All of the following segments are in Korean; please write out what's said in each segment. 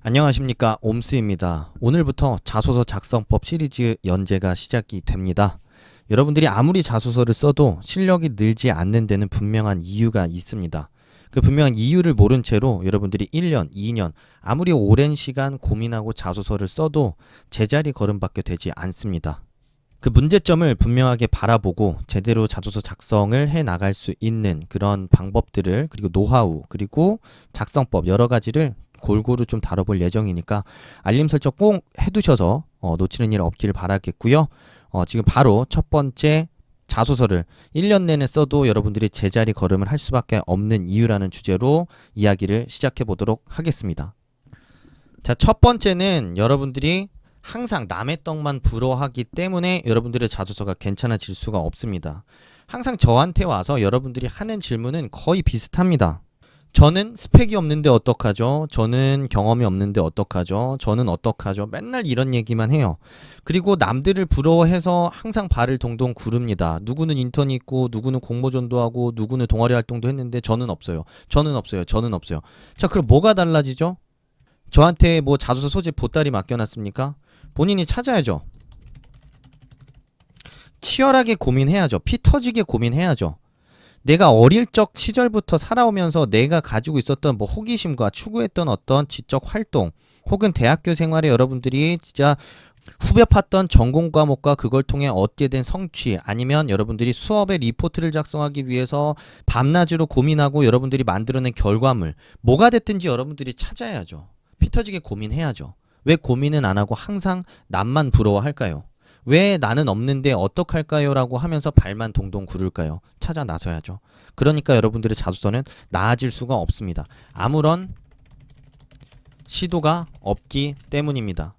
안녕하십니까, 옴스입니다. 오늘부터 자소서 작성법 시리즈 연재가 시작이 됩니다. 여러분들이 아무리 자소서를 써도 실력이 늘지 않는 데는 분명한 이유가 있습니다. 그 분명한 이유를 모른 채로 여러분들이 1년, 2년 아무리 오랜 시간 고민하고 자소서를 써도 제자리 걸음밖에 되지 않습니다. 그 문제점을 분명하게 바라보고 제대로 자소서 작성을 해 나갈 수 있는 그런 방법들을, 그리고 노하우, 그리고 작성법 여러 가지를 골고루 좀 다뤄볼 예정이니까 알림 설정 꼭 해두셔서 놓치는 일 없기를 바라겠고요. 지금 바로 첫 번째 자소서를 1년 내내 써도 여러분들이 제자리 걸음을 할 수밖에 없는 이유라는 주제로 이야기를 시작해 보도록 하겠습니다. 자, 첫 번째는 여러분들이 항상 남의 떡만 부러워하기 때문에 여러분들의 자소서가 괜찮아질 수가 없습니다. 항상 저한테 와서 여러분들이 하는 질문은 거의 비슷합니다. 저는 스펙이 없는데 어떡하죠? 저는 경험이 없는데 어떡하죠? 저는 어떡하죠? 맨날 이런 얘기만 해요. 그리고 남들을 부러워해서 항상 발을 동동 구릅니다. 누구는 인턴이 있고, 누구는 공모전도 하고, 누구는 동아리 활동도 했는데 저는 없어요. 저는 없어요. 저는 없어요. 자, 그럼 뭐가 달라지죠? 저한테 뭐 자소서 소재 보따리 맡겨놨습니까? 본인이 찾아야죠. 치열하게 고민해야죠. 피 터지게 고민해야죠. 내가 어릴 적 시절부터 살아오면서 내가 가지고 있었던 뭐 호기심과 추구했던 어떤 지적 활동, 혹은 대학교 생활에 여러분들이 진짜 후배 팠던 전공 과목과 그걸 통해 얻게 된 성취, 아니면 여러분들이 수업에 리포트를 작성하기 위해서 밤낮으로 고민하고 여러분들이 만들어낸 결과물, 뭐가 됐든지 여러분들이 찾아야죠. 피 터지게 고민해야죠. 왜 고민은 안 하고 항상 남만 부러워할까요? 왜 나는 없는데 어떡할까요? 라고 하면서 발만 동동 구를까요? 찾아 나서야죠. 그러니까 여러분들의 자소서는 나아질 수가 없습니다. 아무런 시도가 없기 때문입니다.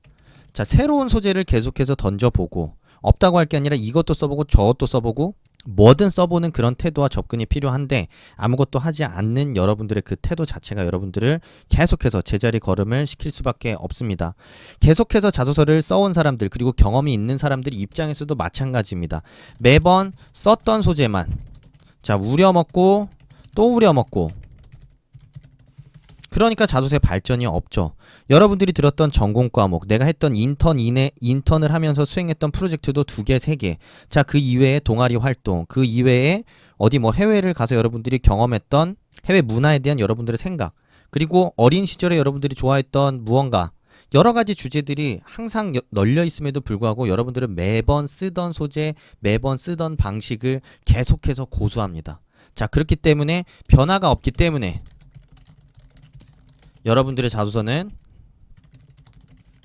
자, 새로운 소재를 계속해서 던져보고, 없다고 할 게 아니라 이것도 써보고 저것도 써보고 뭐든 써보는 그런 태도와 접근이 필요한데, 아무것도 하지 않는 여러분들의 그 태도 자체가 여러분들을 계속해서 제자리 걸음을 시킬 수밖에 없습니다. 계속해서 자소서를 써온 사람들, 그리고 경험이 있는 사람들 입장에서도 마찬가지입니다. 매번 썼던 소재만 우려먹고 또 우려먹고, 그러니까 자소서에 발전이 없죠. 여러분들이 들었던 전공 과목, 내가 했던 인턴을 하면서 수행했던 프로젝트도 2개, 3개. 자, 그 이외에 동아리 활동, 그 이외에 어디 뭐 해외를 가서 여러분들이 경험했던 해외 문화에 대한 여러분들의 생각, 그리고 어린 시절에 여러분들이 좋아했던 무언가, 여러 가지 주제들이 항상 널려 있음에도 불구하고 여러분들은 매번 쓰던 소재, 매번 쓰던 방식을 계속해서 고수합니다. 자, 그렇기 때문에 변화가 없기 때문에 여러분들의 자소서는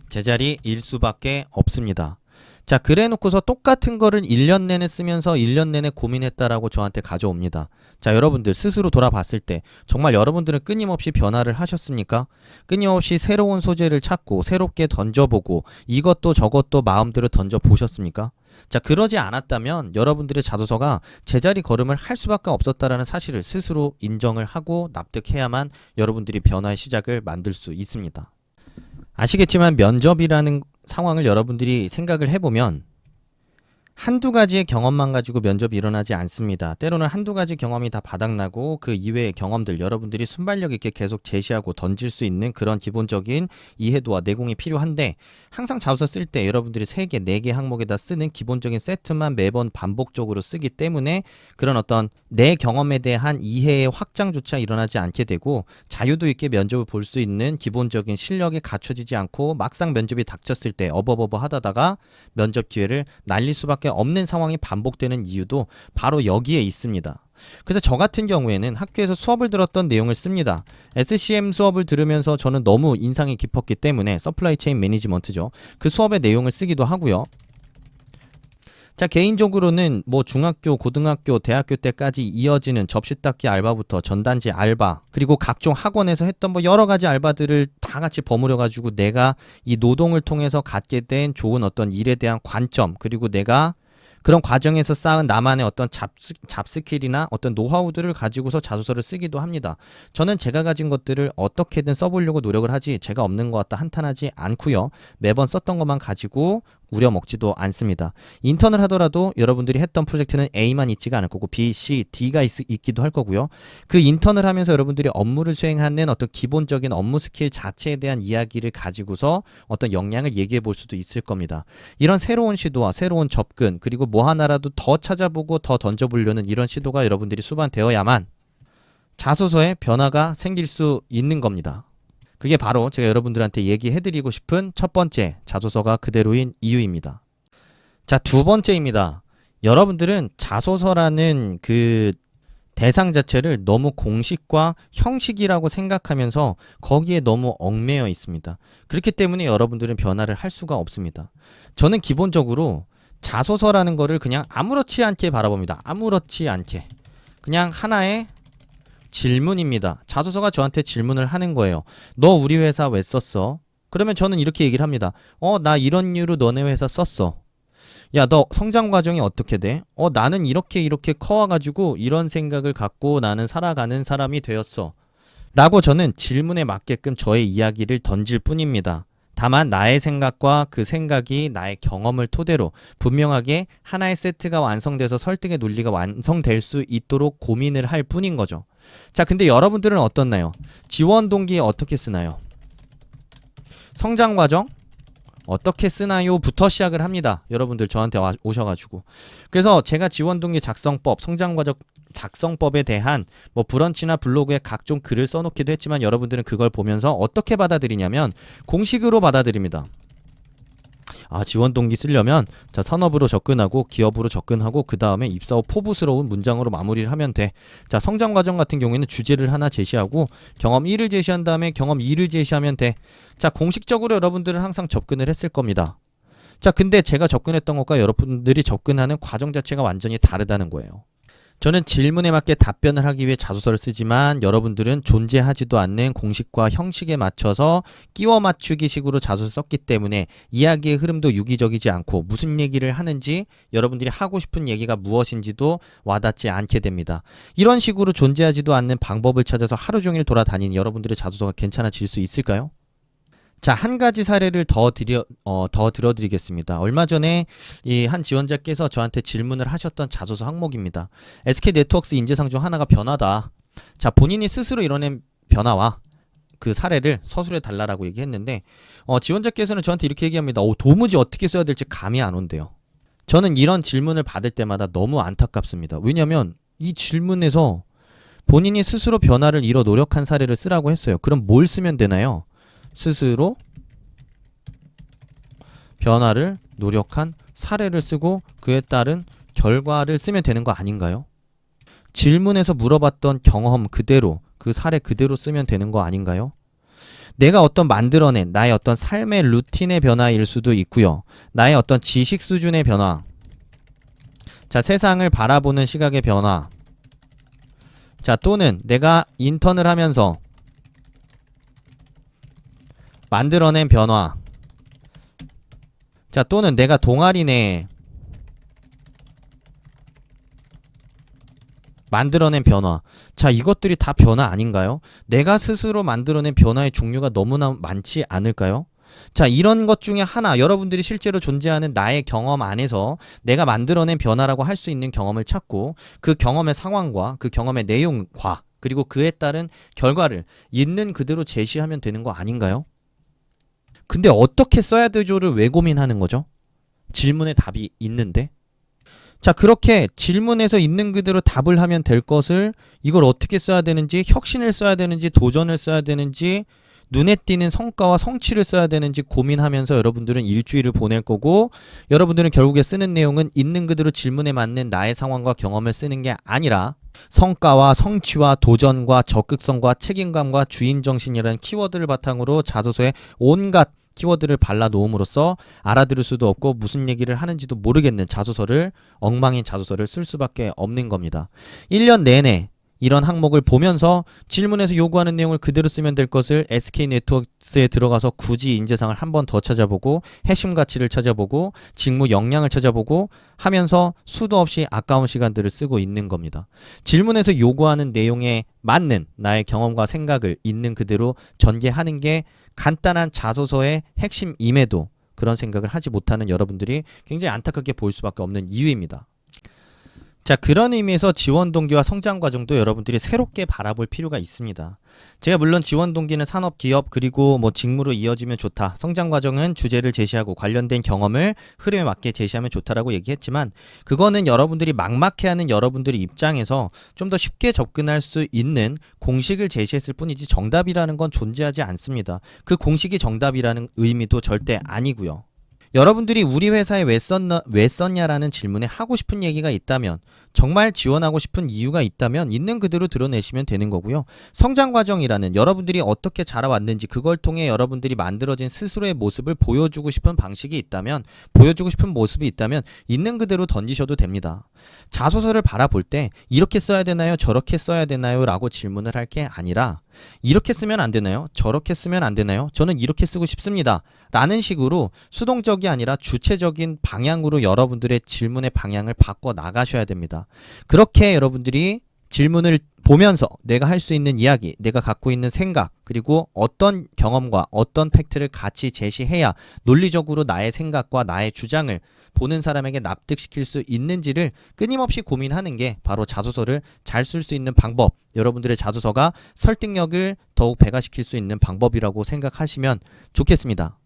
제자리일 수밖에 없습니다. 자, 그래 놓고서 똑같은 거를 1년 내내 쓰면서 1년 내내 고민했다라고 저한테 가져옵니다. 자, 여러분들 스스로 돌아봤을 때 정말 여러분들은 끊임없이 변화를 하셨습니까? 끊임없이 새로운 소재를 찾고 새롭게 던져보고 이것도 저것도 마음대로 던져보셨습니까? 자, 그러지 않았다면 여러분들의 자소서가 제자리 걸음을 할 수밖에 없었다라는 사실을 스스로 인정을 하고 납득해야만 여러분들이 변화의 시작을 만들 수 있습니다. 아시겠지만 면접이라는 상황을 여러분들이 생각을 해보면 한두 가지의 경험만 가지고 면접이 일어나지 않습니다. 때로는 한두 가지 경험이 다 바닥나고 그 이외의 경험들 여러분들이 순발력 있게 계속 제시하고 던질 수 있는 그런 기본적인 이해도와 내공이 필요한데, 항상 자소서 쓸 때 여러분들이 3개, 4개 항목에다 쓰는 기본적인 세트만 매번 반복적으로 쓰기 때문에 그런 어떤 내 경험에 대한 이해의 확장조차 일어나지 않게 되고, 자유도 있게 면접을 볼 수 있는 기본적인 실력이 갖춰지지 않고 막상 면접이 닥쳤을 때 어버버버 하다가 면접 기회를 날릴 수밖에 없는 상황이 반복되는 이유도 바로 여기에 있습니다. 그래서 저 같은 경우에는 학교에서 수업을 들었던 내용을 씁니다. SCM 수업을 들으면서 저는 너무 인상이 깊었기 때문에 서플라이 체인 매니지먼트죠. 그 수업의 내용을 쓰기도 하고요. 자, 개인적으로는 뭐 중학교, 고등학교, 대학교 때까지 이어지는 접시 닦기 알바부터 전단지 알바, 그리고 각종 학원에서 했던 뭐 여러 가지 알바들을 다 같이 버무려 가지고 내가 이 노동을 통해서 갖게 된 좋은 어떤 일에 대한 관점, 그리고 내가 그런 과정에서 쌓은 나만의 어떤 잡스킬이나 어떤 노하우들을 가지고서 자소서를 쓰기도 합니다. 저는 제가 가진 것들을 어떻게든 써보려고 노력을 하지 제가 없는 것 같다 한탄하지 않고요. 매번 썼던 것만 가지고 우려먹지도 않습니다. 인턴을 하더라도 여러분들이 했던 프로젝트는 A만 있지가 않을 거고 B, C, D가 있기도 할 거고요. 그 인턴을 하면서 여러분들이 업무를 수행하는 어떤 기본적인 업무 스킬 자체에 대한 이야기를 가지고서 어떤 역량을 얘기해 볼 수도 있을 겁니다. 이런 새로운 시도와 새로운 접근, 그리고 뭐 하나라도 더 찾아보고 더 던져보려는 이런 시도가 여러분들이 수반되어야만 자소서에 변화가 생길 수 있는 겁니다. 그게 바로 제가 여러분들한테 얘기해드리고 싶은 첫 번째, 자소서가 그대로인 이유입니다. 자, 두 번째입니다. 여러분들은 자소서라는 그 대상 자체를 너무 공식과 형식이라고 생각하면서 거기에 너무 얽매여 있습니다. 그렇기 때문에 여러분들은 변화를 할 수가 없습니다. 저는 기본적으로 자소서라는 거를 그냥 아무렇지 않게 바라봅니다. 아무렇지 않게. 그냥 하나의 질문입니다. 자소서가 저한테 질문을 하는 거예요. 너 우리 회사 왜 썼어? 그러면 저는 이렇게 얘기를 합니다. 나 이런 이유로 너네 회사 썼어. 야, 너 성장 과정이 어떻게 돼? 나는 이렇게 커와가지고 이런 생각을 갖고 나는 살아가는 사람이 되었어. 라고 저는 질문에 맞게끔 저의 이야기를 던질 뿐입니다. 다만 나의 생각과 그 생각이 나의 경험을 토대로 분명하게 하나의 세트가 완성돼서 설득의 논리가 완성될 수 있도록 고민을 할 뿐인 거죠. 자, 근데 여러분들은 어떻나요? 지원 동기 어떻게 쓰나요? 성장 과정 어떻게 쓰나요? 부터 시작을 합니다. 여러분들 저한테 오셔가지고. 그래서 제가 지원 동기 작성법, 성장 과정 작성법에 대한 뭐 브런치나 블로그에 각종 글을 써놓기도 했지만 여러분들은 그걸 보면서 어떻게 받아들이냐면 공식으로 받아들입니다. 지원 동기 쓰려면 자, 산업으로 접근하고 기업으로 접근하고 그 다음에 입사 후 포부스러운 문장으로 마무리를 하면 돼. 자, 성장 과정 같은 경우에는 주제를 하나 제시하고 경험 1을 제시한 다음에 경험 2를 제시하면 돼. 자, 공식적으로 여러분들은 항상 접근을 했을 겁니다. 자, 근데 제가 접근했던 것과 여러분들이 접근하는 과정 자체가 완전히 다르다는 거예요. 저는 질문에 맞게 답변을 하기 위해 자소서를 쓰지만 여러분들은 존재하지도 않는 공식과 형식에 맞춰서 끼워 맞추기 식으로 자소서를 썼기 때문에 이야기의 흐름도 유기적이지 않고 무슨 얘기를 하는지 여러분들이 하고 싶은 얘기가 무엇인지도 와닿지 않게 됩니다. 이런 식으로 존재하지도 않는 방법을 찾아서 하루 종일 돌아다니는 여러분들의 자소서가 괜찮아질 수 있을까요? 자, 한 가지 사례를 더 들어드리겠습니다. 얼마 전에 이 한 지원자께서 저한테 질문을 하셨던 자소서 항목입니다. SK네트워크스 인재상 중 하나가 변화다. 자, 본인이 스스로 이뤄낸 변화와 그 사례를 서술해 달라고 얘기했는데 지원자께서는 저한테 이렇게 얘기합니다. 도무지 어떻게 써야 될지 감이 안 온대요. 저는 이런 질문을 받을 때마다 너무 안타깝습니다. 왜냐하면 이 질문에서 본인이 스스로 변화를 이뤄 노력한 사례를 쓰라고 했어요. 그럼 뭘 쓰면 되나요? 스스로 변화를 노력한 사례를 쓰고 그에 따른 결과를 쓰면 되는 거 아닌가요? 질문에서 물어봤던 경험 그대로, 그 사례 그대로 쓰면 되는 거 아닌가요? 내가 어떤 만들어낸 나의 어떤 삶의 루틴의 변화일 수도 있고요. 나의 어떤 지식 수준의 변화. 자, 세상을 바라보는 시각의 변화. 자, 또는 내가 인턴을 하면서 만들어낸 변화. 자, 또는 내가 동아리 내에 만들어낸 변화. 자, 이것들이 다 변화 아닌가요? 내가 스스로 만들어낸 변화의 종류가 너무나 많지 않을까요? 자, 이런 것 중에 하나, 여러분들이 실제로 존재하는 나의 경험 안에서 내가 만들어낸 변화라고 할 수 있는 경험을 찾고 그 경험의 상황과 그 경험의 내용과 그리고 그에 따른 결과를 있는 그대로 제시하면 되는 거 아닌가요? 근데 어떻게 써야 되죠를 왜 고민하는 거죠? 질문에 답이 있는데. 자, 그렇게 질문에서 있는 그대로 답을 하면 될 것을 이걸 어떻게 써야 되는지, 혁신을 써야 되는지, 도전을 써야 되는지, 눈에 띄는 성과와 성취를 써야 되는지 고민하면서 여러분들은 일주일을 보낼 거고, 여러분들은 결국에 쓰는 내용은 있는 그대로 질문에 맞는 나의 상황과 경험을 쓰는 게 아니라 성과와 성취와 도전과 적극성과 책임감과 주인정신이라는 키워드를 바탕으로 자소서에 온갖 키워드를 발라놓음으로써 알아들을 수도 없고 무슨 얘기를 하는지도 모르겠는 자소서를, 엉망인 자소서를 쓸 수밖에 없는 겁니다. 1년 내내 이런 항목을 보면서 질문에서 요구하는 내용을 그대로 쓰면 될 것을 SK네트워크스에 들어가서 굳이 인재상을 한 번 더 찾아보고 핵심 가치를 찾아보고 직무 역량을 찾아보고 하면서 수도 없이 아까운 시간들을 쓰고 있는 겁니다. 질문에서 요구하는 내용에 맞는 나의 경험과 생각을 있는 그대로 전개하는 게 간단한 자소서의 핵심임에도 그런 생각을 하지 못하는 여러분들이 굉장히 안타깝게 보일 수밖에 없는 이유입니다. 자, 그런 의미에서 지원 동기와 성장 과정도 여러분들이 새롭게 바라볼 필요가 있습니다. 제가 물론 지원 동기는 산업, 기업, 그리고 뭐 직무로 이어지면 좋다. 성장 과정은 주제를 제시하고 관련된 경험을 흐름에 맞게 제시하면 좋다라고 얘기했지만 그거는 여러분들이 막막해하는 여러분들의 입장에서 좀 더 쉽게 접근할 수 있는 공식을 제시했을 뿐이지 정답이라는 건 존재하지 않습니다. 그 공식이 정답이라는 의미도 절대 아니고요. 여러분들이 우리 회사에 왜 썼냐라는 질문에 하고 싶은 얘기가 있다면, 정말 지원하고 싶은 이유가 있다면 있는 그대로 드러내시면 되는 거고요. 성장 과정이라는 여러분들이 어떻게 자라왔는지 그걸 통해 여러분들이 만들어진 스스로의 모습을 보여주고 싶은 방식이 있다면, 보여주고 싶은 모습이 있다면 있는 그대로 던지셔도 됩니다. 자소서를 바라볼 때 이렇게 써야 되나요? 저렇게 써야 되나요? 라고 질문을 할 게 아니라 이렇게 쓰면 안 되나요? 저렇게 쓰면 안 되나요? 저는 이렇게 쓰고 싶습니다. 라는 식으로 수동적이 아니라 주체적인 방향으로 여러분들의 질문의 방향을 바꿔 나가셔야 됩니다. 그렇게 여러분들이 질문을 보면서 내가 할 수 있는 이야기, 내가 갖고 있는 생각, 그리고 어떤 경험과 어떤 팩트를 같이 제시해야 논리적으로 나의 생각과 나의 주장을 보는 사람에게 납득시킬 수 있는지를 끊임없이 고민하는 게 바로 자소서를 잘 쓸 수 있는 방법, 여러분들의 자소서가 설득력을 더욱 배가시킬 수 있는 방법이라고 생각하시면 좋겠습니다.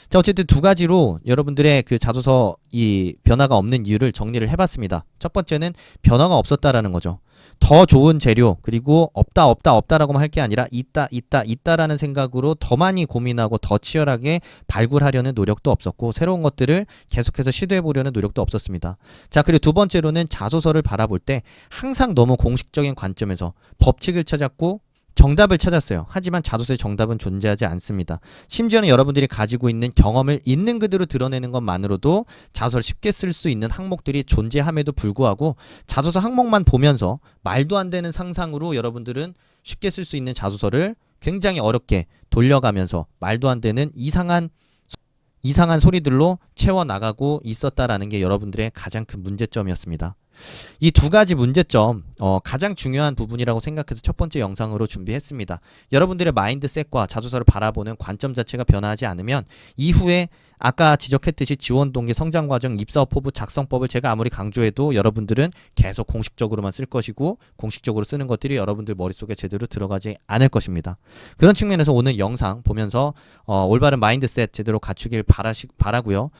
자, 어쨌든 두 가지로 여러분들의 그 자소서 이 변화가 없는 이유를 정리를 해봤습니다. 첫 번째는 변화가 없었다라는 거죠. 더 좋은 재료, 그리고 없다라고만 할 게 아니라 있다라는 생각으로 더 많이 고민하고 더 치열하게 발굴하려는 노력도 없었고, 새로운 것들을 계속해서 시도해보려는 노력도 없었습니다. 자, 그리고 두 번째로는 자소서를 바라볼 때 항상 너무 공식적인 관점에서 법칙을 찾았고 정답을 찾았어요. 하지만 자소서의 정답은 존재하지 않습니다. 심지어는 여러분들이 가지고 있는 경험을 있는 그대로 드러내는 것만으로도 자소서를 쉽게 쓸 수 있는 항목들이 존재함에도 불구하고 자소서 항목만 보면서 말도 안 되는 상상으로 여러분들은 쉽게 쓸 수 있는 자소서를 굉장히 어렵게 돌려가면서 말도 안 되는 이상한 소리들로 채워나가고 있었다라는 게 여러분들의 가장 큰 문제점이었습니다. 이 두 가지 문제점 가장 중요한 부분이라고 생각해서 첫 번째 영상으로 준비했습니다. 여러분들의 마인드셋과 자소서를 바라보는 관점 자체가 변화하지 않으면 이후에 아까 지적했듯이 지원 동기, 성장 과정, 입사업 포부, 작성법을 제가 아무리 강조해도 여러분들은 계속 공식적으로만 쓸 것이고, 공식적으로 쓰는 것들이 여러분들 머릿속에 제대로 들어가지 않을 것입니다. 그런 측면에서 오늘 영상 보면서 올바른 마인드셋 제대로 갖추길 바라고요.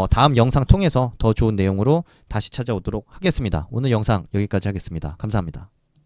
다음 영상 통해서 더 좋은 내용으로 다시 찾아오도록 하겠습니다. 오늘 영상 여기까지 하겠습니다. 감사합니다.